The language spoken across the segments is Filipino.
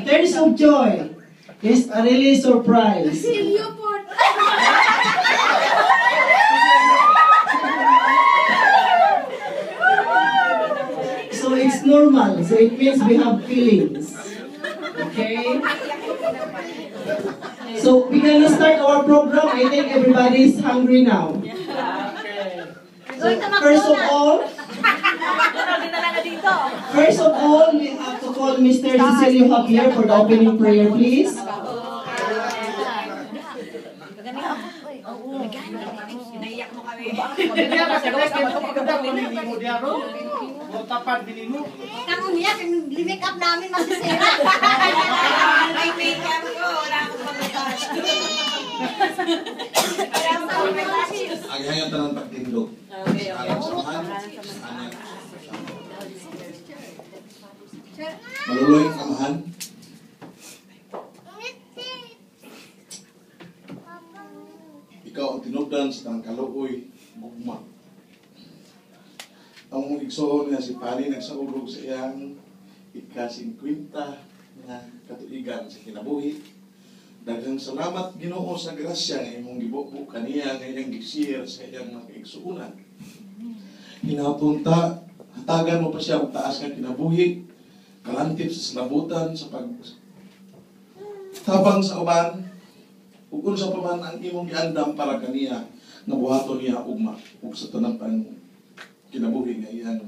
tears of joy is a really surprise. So it's normal. So it means we have feelings. Okay? So we're gonna start our program. I think everybody is hungry now. So first of all, we have to call Mr. Cecilio Javier for the opening prayer, please. Limit up namin masisira. May make-up ko, wala akong mag-touch. Agayan tanang pagtindog. Alam sa mahal. Maluluoy ang kamahan. Ikaw ang tinugdan sa tanang kaluoy, gugma. Ang igsoon nga si Pani nagsaulog sa iyang ika-50 na katuigan sa kinabuhi. Daghang salamat Ginoo sa grasya nga imong gibukbuk kaniya nga iyang gi-share sa iyang mga igsuonan. Hinapunta, hatagan mo pa siya og taas nga kinabuhi, kalantip sa salabutan sa tabang sa uban, ug unsa pa man ang imong giandam para kaniya nga buhaton niya ugma ug sa tanang pang kinabuhi nga iyang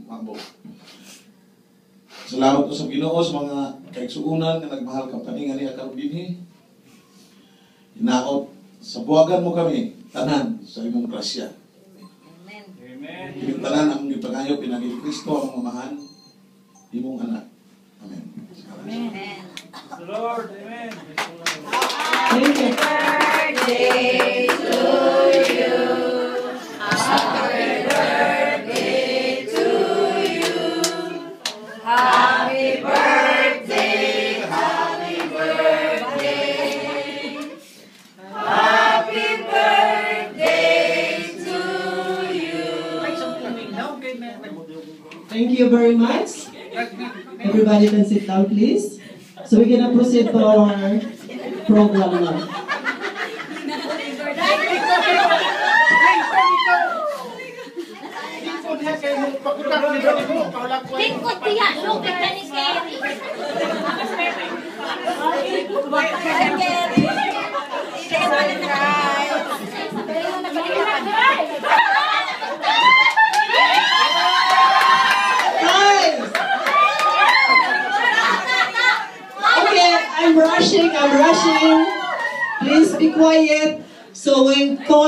mabot. Salamat po sa Ginoo sa mga kaigsuonan nga nagmahal kang paningan niya karon dinhi. Hinaot sa buwagan mo kami tanan sa imong grasya. Amen. Amen. Imong tanan ang gipangayo pinagi Kristo ang mamahan imong anak. Amen. Amen. Lord, amen. Thank you. Birthday to you. Happy birthday to you. Happy birthday. Happy birthday. Happy birthday to you. Thank you very much. Everybody can sit down, please. So we're gonna proceed to our program now. Lingkod tiya, lupit na ni Kerry. Okay, I'm rushing. Please be quiet. So when call